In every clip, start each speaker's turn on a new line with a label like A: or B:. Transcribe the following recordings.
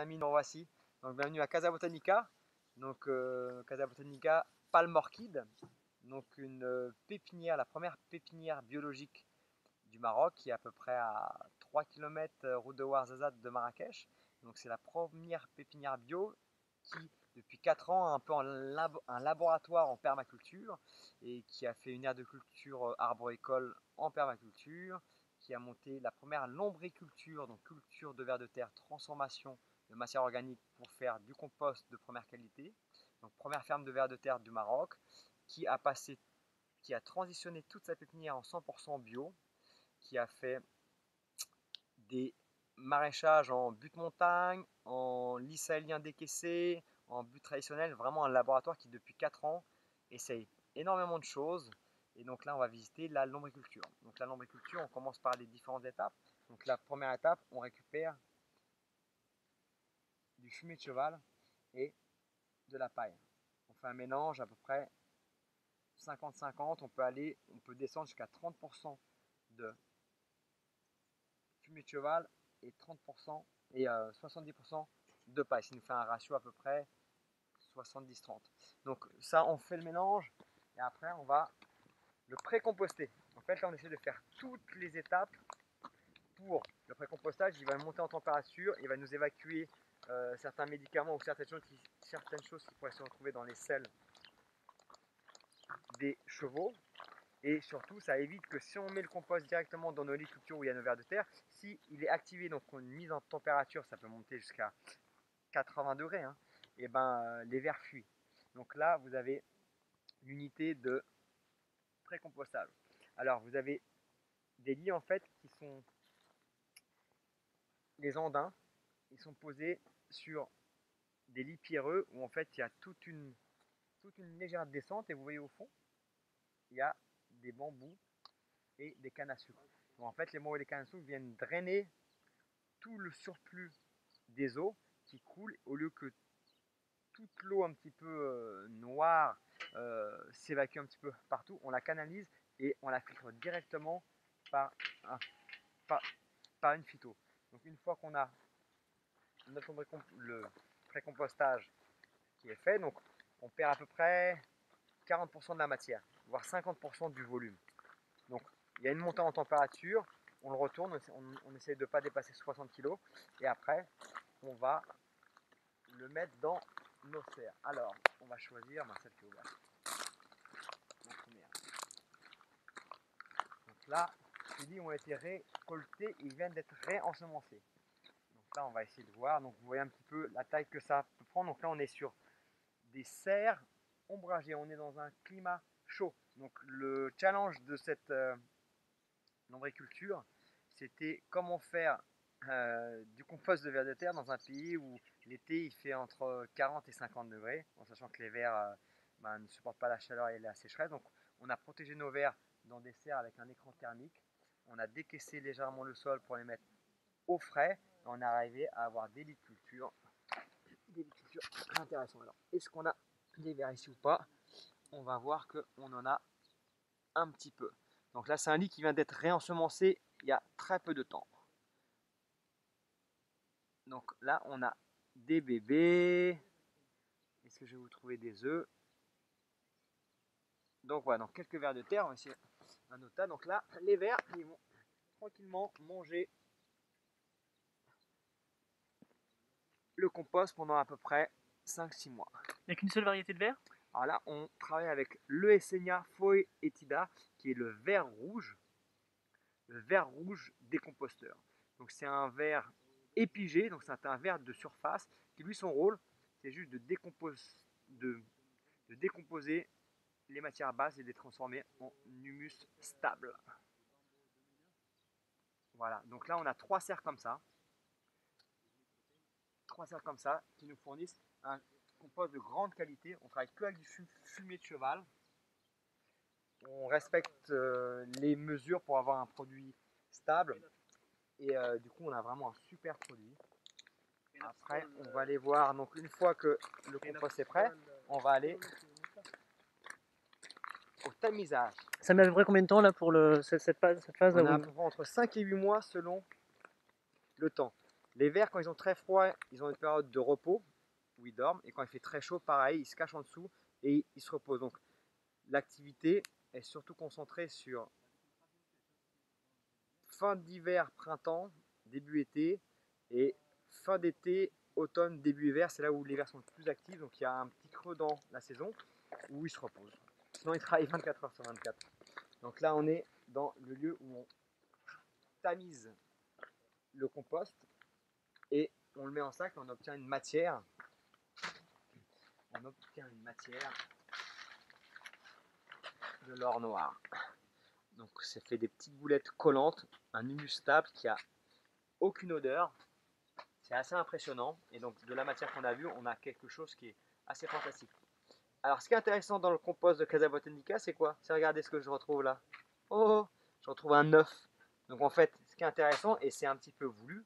A: amis, nous revoici. Donc bienvenue à Casa Botanica. Donc Casa Botanica Palmorchide. Donc une pépinière, la première pépinière biologique du Maroc, qui est à peu près à 3 km route de Ouarzazate de Marrakech. Donc c'est la première pépinière bio qui, depuis 4 ans, a un peu un laboratoire en permaculture et qui a fait une aire de culture arboricole en permaculture, qui a monté la première lombriculture, donc culture de vers de terre, transformation de matière organique pour faire du compost de première qualité. Donc première ferme de vers de terre du Maroc, qui a transitionné toute sa pépinière en 100% bio, qui a fait des maraîchages en butte montagne, en lit sahélien décaissé, en butte traditionnelle, vraiment un laboratoire qui depuis 4 ans essaye énormément de choses. Et donc là on va visiter la lombriculture. Donc la lombriculture, on commence par les différentes étapes. Donc la première étape, on récupère du fumier de cheval et de la paille. On fait un mélange à peu près 50-50, on peut descendre jusqu'à 30% de fumier de cheval et 30% et 70% de paille. Ça nous fait un ratio à peu près 70-30. Donc ça, on fait le mélange et après on va le pré-composter. En fait, là on essaie de faire toutes les étapes pour le pré-compostage. Il va monter en température, il va nous évacuer certains médicaments ou certaines choses qui pourraient se retrouver dans les selles des chevaux. Et surtout, ça évite que si on met le compost directement dans nos lits de culture où il y a nos vers de terre, si il est activé, donc une mise en température, ça peut monter jusqu'à 80 degrés, hein, et ben les vers fuient. Donc là, vous avez l'unité de pré-compostage. Alors, vous avez des lits en fait qui sont les andins, ils sont posés sur des lits pierreux où en fait il y a toute une légère descente et vous voyez au fond, il y a des bambous et des cannes à sucre. Donc en fait, les bambous et les cannes à sucre viennent drainer tout le surplus des eaux qui coulent au lieu que toute l'eau un petit peu noire s'évacue un petit peu partout. On la canalise et on la filtre directement par, par une phyto. Donc une fois qu'on a le pré-compostage qui est fait, donc on perd à peu près 40% de la matière, voire 50% du volume. Donc il y a une montée en température, on le retourne, on essaie de ne pas dépasser 60 kg et après on va le mettre dans nos serres. Alors on va choisir celle qui est ouverte. La première. Donc là, les lits ont été récoltés, ils viennent d'être réensemencés. Donc là on va essayer de voir, donc vous voyez un petit peu la taille que ça peut prendre. Donc là on est sur des serres ombragées, on est dans un climat chaud. Donc le challenge de cette lombriculture, c'était comment faire du compost de vers de terre dans un pays où l'été il fait entre 40 et 50 degrés, en sachant que les vers ne supportent pas la chaleur et la sécheresse. Donc on a protégé nos vers dans des serres avec un écran thermique, on a décaissé légèrement le sol pour les mettre au frais, et on est arrivé à avoir des lits de culture intéressants. Alors est-ce qu'on a des vers ici ou pas? On va voir qu'on en a un petit peu. Donc là c'est un lit qui vient d'être réensemencé il y a très peu de temps. Donc là on a des bébés. Est-ce que je vais vous trouver des œufs? Donc voilà, donc quelques vers de terre, on va essayer un autre tas. Donc là les vers ils vont tranquillement manger le compost pendant à peu près 5-6 mois.
B: Il n'y a qu'une seule variété de vers?
A: Alors là on travaille avec le Essenia Foetida qui est le ver rouge des composteurs. Donc c'est un ver épigé, donc c'est un ver de surface qui lui son rôle c'est juste de décomposer les matières basses et de les transformer en humus stable. Voilà, donc là on a 3 serres comme ça. 3 serres comme ça qui nous fournissent un compost de grande qualité. On travaille que avec du fumier de cheval. On respecte les mesures pour avoir un produit stable. Et du coup on a vraiment un super produit. Après on va aller voir, donc une fois que le compost est prêt, on va aller au tamisage.
B: Ça met à peu près combien de temps là pour cette phase
A: On
B: là
A: a à
B: où...
A: peu près entre 5 et 8 mois selon le temps. Les vers, quand ils ont très froid, ils ont une période de repos où ils dorment. Et quand il fait très chaud, pareil, ils se cachent en dessous et ils se reposent. Donc l'activité est surtout concentrée sur fin d'hiver, printemps, début été et fin d'été, automne, début hiver. C'est là où les vers sont le plus actifs. Donc il y a un petit creux dans la saison où ils se reposent. Sinon, ils travaillent 24 heures sur 24. Donc là, on est dans le lieu où on tamise le compost et on le met en sac et on obtient une matière. On obtient une matière de l'or noir. Donc ça fait des petites boulettes collantes, un humus stable qui a aucune odeur. C'est assez impressionnant. Et donc de la matière qu'on a vue, on a quelque chose qui est assez fantastique. Alors ce qui est intéressant dans le compost de Casa Botanica, c'est quoi? C'est regarder ce que je retrouve là. Oh, je retrouve un œuf. Donc en fait, ce qui est intéressant, et c'est un petit peu voulu,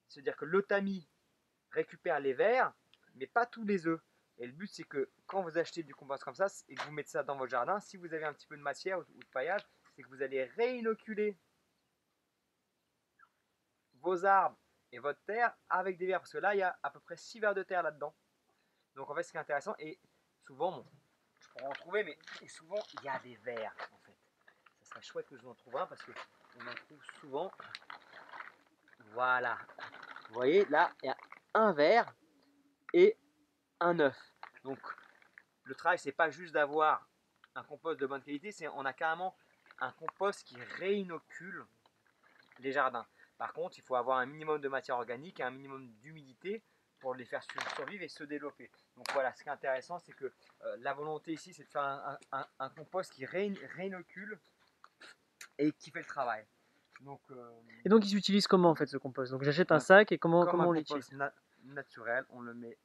A: c'est-à-dire que le tamis récupère les vers, mais pas tous les œufs. Et le but, c'est que quand vous achetez du compost comme ça et que vous mettez ça dans votre jardin, si vous avez un petit peu de matière ou de paillage, c'est que vous allez réinoculer vos arbres et votre terre avec des vers. Parce que là, il y a à peu près 6 vers de terre là-dedans. Donc en fait, ce qui est intéressant, et souvent, bon, je pourrais en trouver, mais souvent, il y a des vers en fait. Ça serait chouette que je vous en trouve un parce qu'on en trouve souvent. Voilà. Vous voyez, là, il y a un ver et un œuf. Donc le travail, c'est pas juste d'avoir un compost de bonne qualité, c'est on a carrément un compost qui réinocule les jardins. Par contre, il faut avoir un minimum de matière organique et un minimum d'humidité pour les faire survivre et se développer. Donc voilà, ce qui est intéressant, c'est que la volonté ici, c'est de faire un compost qui réinocule et qui fait le travail. Donc,
B: Et donc, il s'utilise comment en fait ce compost? Donc, j'achète un
A: donc,
B: sac et comment
A: comme un
B: on l'utilise?
A: compost naturel, on le met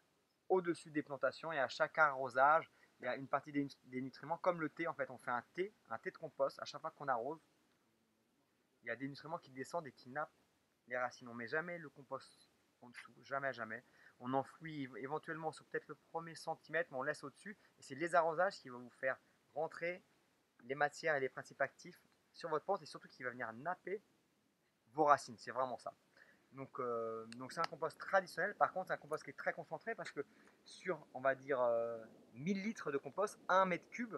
A: au-dessus des plantations et à chaque arrosage, il y a une partie des nutriments, comme le thé. En fait, on fait un thé de compost. À chaque fois qu'on arrose, il y a des nutriments qui descendent et qui nappent les racines. On ne met jamais le compost en dessous, jamais, jamais. On enfouit éventuellement sur peut-être le premier centimètre, mais on laisse au-dessus. Et c'est les arrosages qui vont vous faire rentrer les matières et les principes actifs sur votre plante et surtout qui va venir napper vos racines. C'est vraiment ça. Donc c'est un compost traditionnel. Par contre, c'est un compost qui est très concentré parce que sur, on va dire, 1000 litres de compost, 1 mètre cube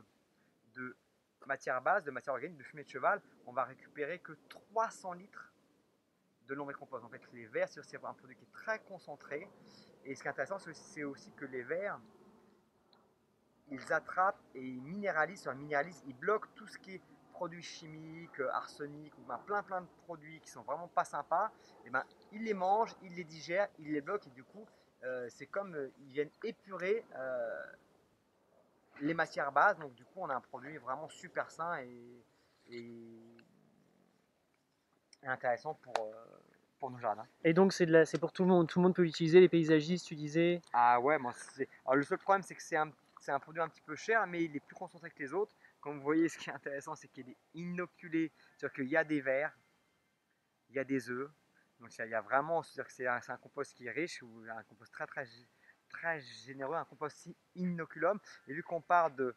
A: de matière basse, de matière organique, de fumée de cheval, on va récupérer que 300 litres de lombricompost. En fait, les vers, c'est un produit qui est très concentré. Et ce qui est intéressant, c'est aussi que les vers, ils attrapent et ils minéralisent, ils bloquent tout ce qui est produits chimiques, arsenic, ou plein de produits qui sont vraiment pas sympas. Et ils les mangent, ils les digèrent, ils les bloquent et du coup, c'est comme ils viennent épurer les matières bases. Donc du coup, on a un produit vraiment super sain et intéressant pour nos jardins.
B: Et donc, c'est pour tout le monde peut l'utiliser, les paysagistes, tu disais?
A: Ah ouais, moi alors le seul problème c'est que c'est un produit un petit peu cher, mais il est plus concentré que les autres. Comme vous voyez, ce qui est intéressant, c'est qu'il est inoculé, c'est-à-dire qu'il y a des vers, il y a des œufs. Donc il y a vraiment, c'est-à-dire que c'est un compost qui est riche, ou un compost très généreux, un compost inoculum. Et vu qu'on part de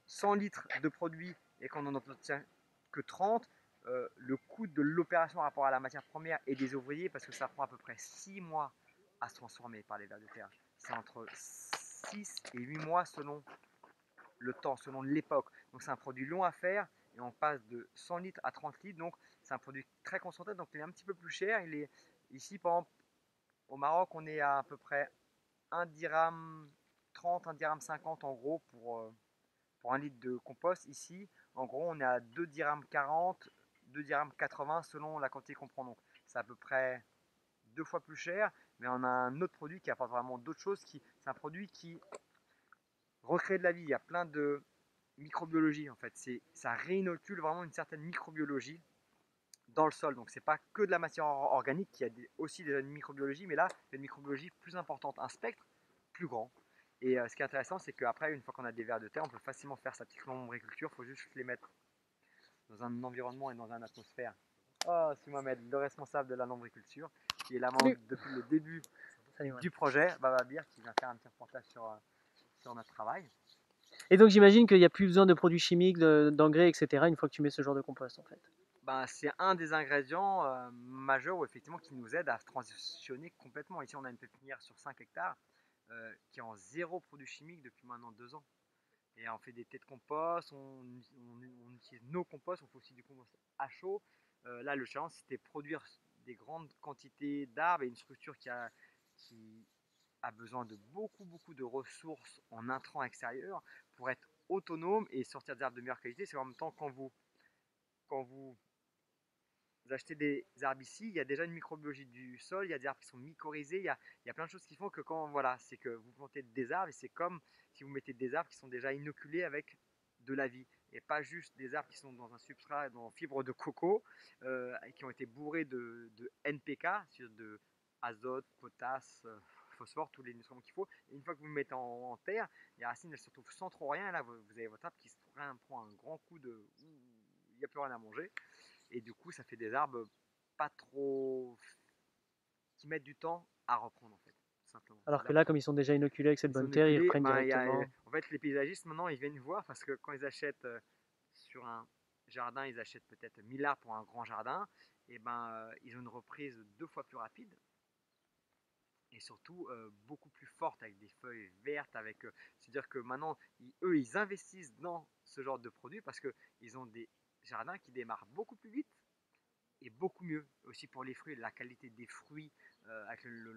A: 100 litres de produits et qu'on en obtient que 30, le coût de l'opération par rapport à la matière première et des ouvriers, parce que ça prend à peu près 6 mois à se transformer par les vers de terre. C'est entre 6 et 8 mois selon le temps, selon l'époque. Donc c'est un produit long à faire et on passe de 100 litres à 30 litres. Donc c'est un produit très concentré, donc il est un petit peu plus cher. Il est ici, par exemple, au Maroc, on est à peu près 1 dirham 30, 1 dirham 50 en gros pour 1 litre de compost. Ici, en gros, on est à 2 dirhams 40, 2 dirhams 80 selon la quantité qu'on prend. Donc c'est à peu près 2 fois plus cher, mais on a un autre produit qui apporte vraiment d'autres choses. C'est un produit qui recrée de la vie. Il y a plein de microbiologie en fait. Ça réinocule vraiment une certaine microbiologie dans le sol. Donc c'est pas que de la matière organique, qui a aussi déjà une microbiologie, mais là il y a une microbiologie plus importante, un spectre plus grand. Et ce qui est intéressant, c'est qu'après, une fois qu'on a des vers de terre, on peut facilement faire sa petite lombriculture. Il faut juste les mettre dans un environnement et dans une atmosphère. Oh, c'est Mohamed, le responsable de la lombriculture, qui est là depuis le début du projet, Baba Bir, qui vient faire un petit reportage sur notre travail.
B: Et donc, j'imagine qu'il n'y a plus besoin de produits chimiques, d'engrais, etc. une fois que tu mets ce genre de compost en fait.
A: Ben, c'est un des ingrédients majeurs ou effectivement qui nous aide à transitionner complètement. Ici, on a une pépinière sur 5 hectares qui est en zéro produit chimique depuis maintenant 2 ans. Et on fait des thés de compost, on utilise nos composts, on fait aussi du compost à chaud. Là, le challenge, c'était produire des grandes quantités d'arbres et une structure qui a besoin de beaucoup de ressources en intrants extérieurs pour être autonome et sortir des arbres de meilleure qualité. C'est en même temps quand vous achetez des arbres ici, il y a déjà une microbiologie du sol, il y a des arbres qui sont mycorhizés, il y a plein de choses qui font que quand voilà, c'est que vous plantez des arbres et c'est comme si vous mettez des arbres qui sont déjà inoculés avec de la vie et pas juste des arbres qui sont dans un substrat, dans fibre de coco et qui ont été bourrés de NPK, c'est-à-dire de azote, potasse, phosphore, tous les nutriments qu'il faut. Et une fois que vous le mettez en terre, les racines elles se retrouvent sans trop rien. Et là, vous avez votre arbre qui prend un grand coup de, il n'y a plus rien à manger. Et du coup, ça fait des arbres pas trop qui mettent du temps à reprendre en fait, tout simplement.
B: Alors que là, comme ils sont déjà inoculés avec cette
A: Ils sont
B: bonne terre, ils
A: inoculés.
B: reprennent
A: Ben,
B: directement.
A: en fait, les paysagistes maintenant, ils viennent voir parce que quand ils achètent sur un jardin, ils achètent peut-être 1000 arbres pour un grand jardin. Et ben, ils ont une reprise 2 fois plus rapide et surtout beaucoup plus forte avec des feuilles vertes. C'est-à-dire que maintenant, eux, ils investissent dans ce genre de produits parce qu'ils ont des jardins qui démarrent beaucoup plus vite et beaucoup mieux. Aussi pour les fruits, la qualité des fruits avec le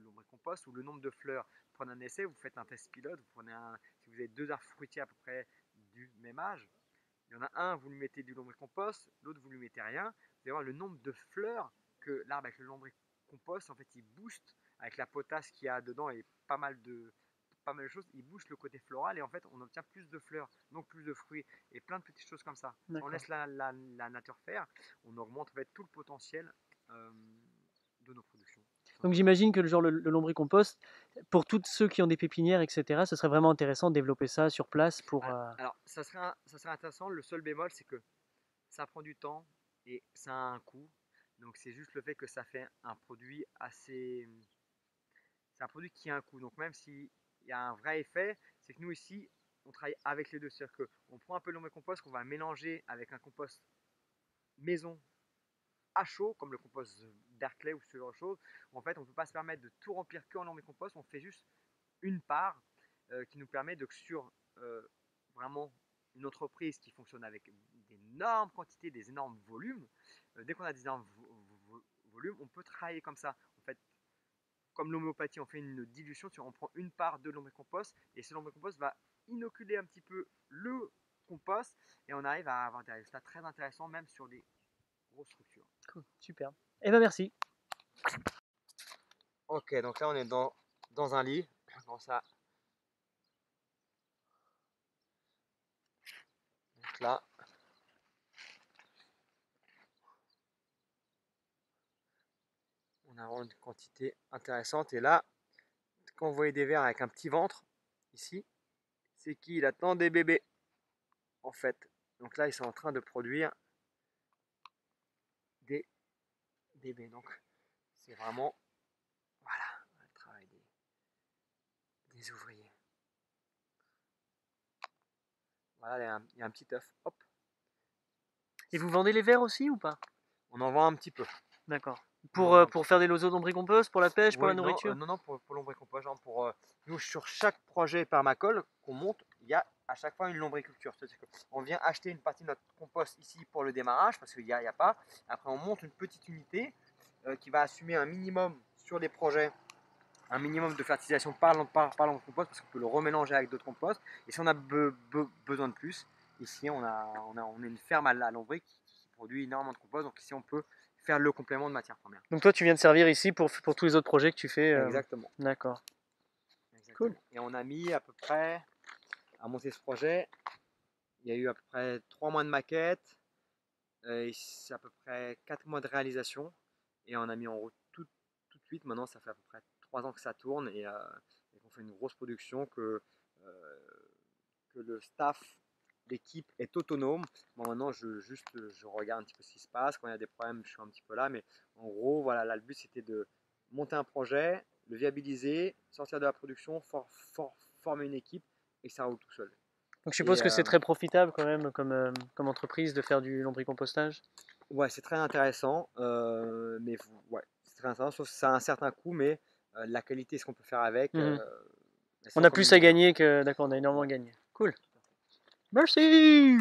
A: lombricompost ou le nombre de fleurs. Prenez un essai, vous faites un test pilote, si vous avez 2 arbres fruitiers à peu près du même âge, il y en a un, vous lui mettez du lombricompost, l'autre, vous lui mettez rien. Vous allez voir le nombre de fleurs que l'arbre avec le lombricompost, en fait, il booste avec la potasse qu'il y a dedans et pas mal de choses, il booste le côté floral et en fait on obtient plus de fleurs, donc plus de fruits et plein de petites choses comme ça. Si on laisse la nature faire, on augmente en fait tout le potentiel de nos productions.
B: Donc j'imagine que le lombricompost, pour tous ceux qui ont des pépinières, etc., ce serait vraiment intéressant de développer ça sur place pour...
A: Alors ça serait intéressant, le seul bémol c'est que ça prend du temps et ça a un coût. Donc c'est juste le fait que ça fait un produit assez... C'est un produit qui a un coût. Donc même s'il y a un vrai effet, c'est que nous ici, on travaille avec les deux. C'est-à-dire qu'on prend un peu de lombricompost qu'on va mélanger avec un compost maison à chaud, comme le compost d'Herclay ou ce genre de choses. En fait, on ne peut pas se permettre de tout remplir que en lombricompost. On fait juste une part qui nous permet de sur vraiment une entreprise qui fonctionne avec d'énormes quantités, des énormes volumes. Dès qu'on a des énormes volumes, on peut travailler comme ça. En fait, comme l'homéopathie, on fait une dilution, on prend une part de lombricompost et ce lombricompost va inoculer un petit peu le compost et on arrive à avoir des résultats très intéressants même sur des grosses structures.
B: Cool, super. Eh ben merci.
A: Ok, donc là on est dans un lit, dans ça. Donc là, on a vraiment une quantité intéressante et là, quand vous voyez des vers avec un petit ventre, ici, c'est qu'il attend des bébés en fait. Donc là, ils sont en train de produire des bébés. Donc c'est vraiment, voilà, le travail des ouvriers. Voilà, il y a un petit œuf. Hop.
B: Et vous vendez les vers aussi ou pas?
A: On en vend un petit peu.
B: D'accord. Pour faire des loseaux d'ombricompost, pour la pêche, pour la
A: Oui,
B: nourriture?
A: non, pour l'ombricompost. Nous, sur chaque projet permacole qu'on monte, il y a à chaque fois une lombriculture. C'est-à-dire qu'on vient acheter une partie de notre compost ici pour le démarrage, parce qu'il n'y a pas. Après, on monte une petite unité qui va assumer un minimum sur les projets, un minimum de fertilisation par l'ombricompost, parce qu'on peut le remélanger avec d'autres composts. Et si on a besoin de plus, ici, on a une ferme à lombric qui produit énormément de compost. Donc ici, on peut faire le complément de matière première.
B: Donc toi, tu viens de servir ici pour tous les autres projets que tu fais.
A: Exactement.
B: D'accord.
A: Cool. Et on a mis à peu près, à monter ce projet, il y a eu à peu près 3 mois de maquette, c'est à peu près 4 mois de réalisation, et on a mis en route tout de suite. Maintenant, ça fait à peu près 3 ans que ça tourne, et qu'on fait une grosse production, que le staff, l'équipe est autonome. Bon, maintenant, je regarde un petit peu ce qui se passe. Quand il y a des problèmes, je suis un petit peu là, mais en gros, voilà, là, le but c'était de monter un projet, le viabiliser, sortir de la production, former une équipe et que ça roule tout seul.
B: Donc je suppose que c'est très profitable quand même comme entreprise de faire du lombricompostage.
A: Ouais, c'est très intéressant, mais ouais, c'est très intéressant, sauf que ça a un certain coût, mais la qualité, ce qu'on peut faire avec,
B: Mhm.
A: c'est
B: On a
A: encore
B: plus
A: mieux
B: à
A: que rien.
B: gagner que. D'accord, on a énormément gagné. Cool. Merci!